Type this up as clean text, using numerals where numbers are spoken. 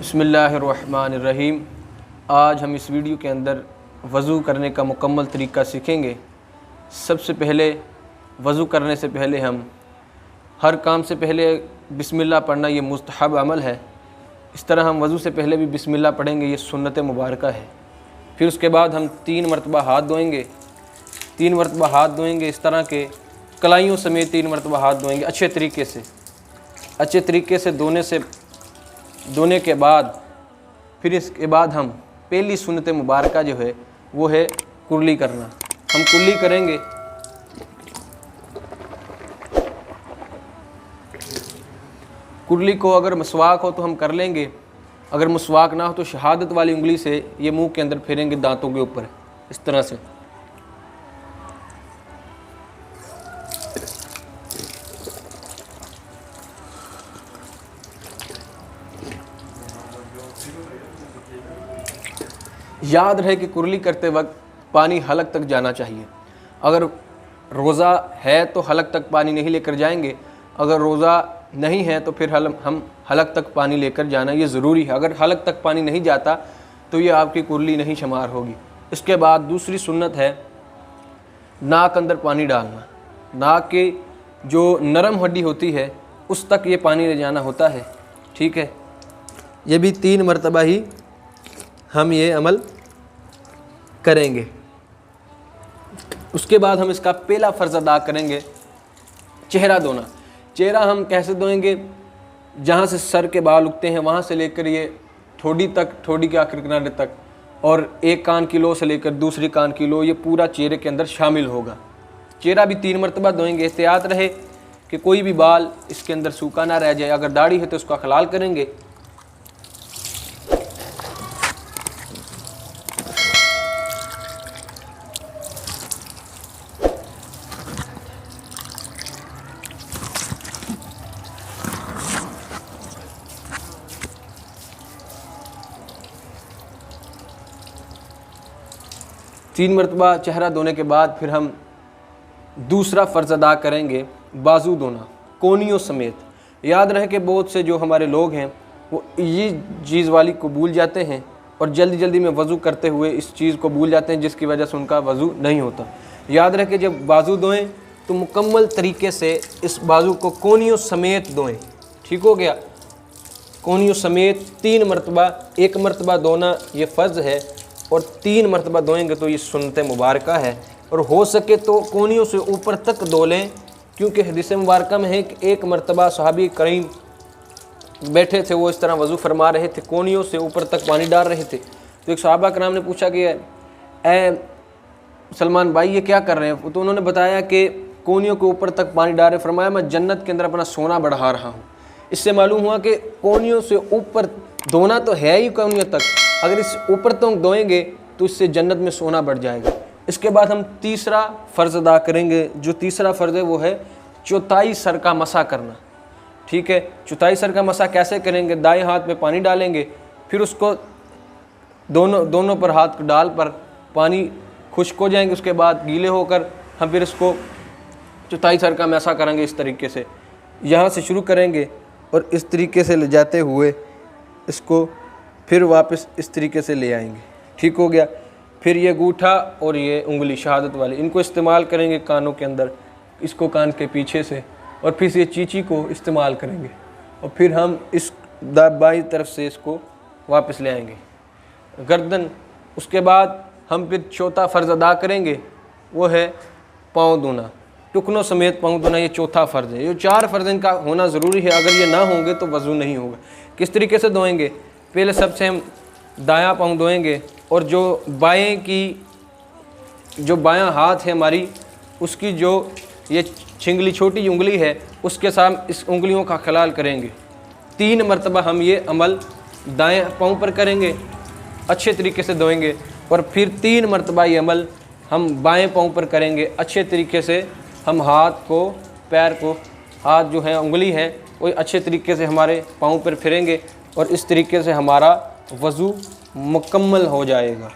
बिस्मिल्लाहिर्रहमानिर्रहीम। आज हम इस वीडियो के अंदर वज़ू करने का मुकम्मल तरीका सीखेंगे। सबसे पहले वज़ू करने से पहले हम हर काम से पहले बिस्मिल्लाह पढ़ना ये मुस्तहब अमल है। इस तरह हम वज़ू से पहले भी बिस्मिल्लाह पढ़ेंगे, ये सुन्नत मुबारका है। फिर उसके बाद हम 3 मरतबा हाथ धोएंगे। 3 मरतबा हाथ धोएंगे, इस तरह के कलाइयों समेत 3 मरतबा हाथ धोएंगे अच्छे तरीके से धोने के बाद फिर इसके बाद हम पहली सुन्नत मुबारका जो है वो है कुर्ली करना। हम कुर्ली करेंगे। कुर्ली को अगर मसवाक हो तो हम कर लेंगे, अगर मसवाक ना हो तो शहादत वाली उंगली से ये मुंह के अंदर फेरेंगे, दांतों के ऊपर इस तरह से। याद रहे कि कुर्ली करते वक्त पानी हलक तक जाना चाहिए। अगर रोज़ा है तो हलक तक पानी नहीं लेकर जाएंगे, अगर रोज़ा नहीं है तो फिर हम हलक तक पानी लेकर जाना ये ज़रूरी है। अगर हलक तक पानी नहीं जाता तो ये आपकी कुर्ली नहीं शुमार होगी। इसके बाद दूसरी सुन्नत है नाक अंदर पानी डालना। नाक की जो नरम हड्डी होती है उस तक ये पानी ले जाना होता है, ठीक है। ये भी 3 मरतबा ही हम ये अमल करेंगे। उसके बाद हम इसका पहला फ़र्ज़ अदा करेंगे, चेहरा धोना। चेहरा हम कैसे धोएंगे? जहाँ से सर के बाल उगते हैं वहाँ से लेकर ये ठोड़ी तक, ठोड़ी के आखिर किनारे तक, और एक कान की लो से लेकर दूसरी कान की लो, ये पूरा चेहरे के अंदर शामिल होगा। चेहरा भी 3 मरतबा धोएंगे। एहतियात रहे कि कोई भी बाल इसके अंदर सूखा ना रह जाए। अगर दाढ़ी है तो उसका खलाल करेंगे। तीन मरतबा चेहरा धोने के बाद फिर हम दूसरा फ़र्ज़ अदा करेंगे, बाजू धोना कोनियों समेत। याद रहे कि बहुत से जो हमारे लोग हैं वो ये चीज़ वाली को भूल जाते हैं और जल्दी में वज़ू करते हुए इस चीज़ को भूल जाते हैं, जिसकी वजह से उनका वज़ू नहीं होता। याद रहे कि जब बाजू धोएं तो मुकम्मल तरीके से इस बाजू को कोनियों समेत धोएं, ठीक हो गया। कोनियों समेत 3 मरतबा, 1 मरतबा धोना ये फ़र्ज़ है और 3 मरतबा धोएंगे तो ये सुन्नत मुबारका है। और हो सके तो कोनियों से ऊपर तक धो लें, क्योंकि हदीस मुबारका में है कि 1 मरतबा सहाबी करीम बैठे थे, वो इस तरह वज़ू फरमा रहे थे, कोनियों से ऊपर तक पानी डाल रहे थे। तो एक सहाबा कराम ने पूछा कि ए सलमान भाई ये क्या कर रहे हैं? तो उन्होंने बताया कि कोनियों के ऊपर तक पानी डाल रहे। फरमाया मैं जन्नत के अंदर अपना सोना बढ़ा रहा हूँ। इससे मालूम हुआ कि कोनियों से ऊपर धोना तो है ही कोनियों तक, अगर इस ऊपर तक धोएंगे तो इससे जन्नत में सोना बढ़ जाएगा। इसके बाद हम तीसरा फ़र्ज़ अदा करेंगे। जो तीसरा फ़र्ज़ है वो है चौथाई सर का मसा करना, ठीक है। चौथाई सर का मसा कैसे करेंगे? दाएं हाथ में पानी डालेंगे, फिर उसको दोनों पर हाथ डाल पर पानी खुश्क हो जाएंगे। उसके बाद गीले होकर हम फिर इसको चौथाई सर का मसा करेंगे। इस तरीके से यहाँ से शुरू करेंगे और इस तरीके से ले जाते हुए इसको फिर वापस इस तरीके से ले आएंगे, ठीक हो गया। फिर ये अंगूठा और ये उंगली शहादत वाली, इनको इस्तेमाल करेंगे कानों के अंदर, इसको कान के पीछे से, और फिर ये चींची को इस्तेमाल करेंगे और फिर हम इस बाईं तरफ से इसको वापस ले आएंगे, गर्दन। उसके बाद हम फिर चौथा फ़र्ज़ अदा करेंगे, वो है पाँव धोना, टुकनों समेत पाँव धोना। ये चौथा फ़र्ज़ है। ये 4 फ़र्ज़ इनका होना ज़रूरी है। अगर ये ना होंगे तो वज़ू नहीं होगा। किस तरीके से धोएंगे? पहले सबसे हम दायां पाँव धोएंगे और जो बायां हाथ है हमारी, उसकी जो ये छिंगली छोटी उंगली है उसके साथ इस उंगलियों का खलाल करेंगे। 3 मरतबा हम ये अमल दाएं पाँव पर करेंगे, अच्छे तरीके से धोएंगे। और फिर 3 मरतबा ये अमल हम बाएं पाँव पर करेंगे। अच्छे तरीके से हम हाथ को, पैर को, हाथ जो है उंगली है वो अच्छे तरीके से हमारे पाँव पर फिरेंगे और इस तरीके से हमारा वज़ू मुकम्मल हो जाएगा।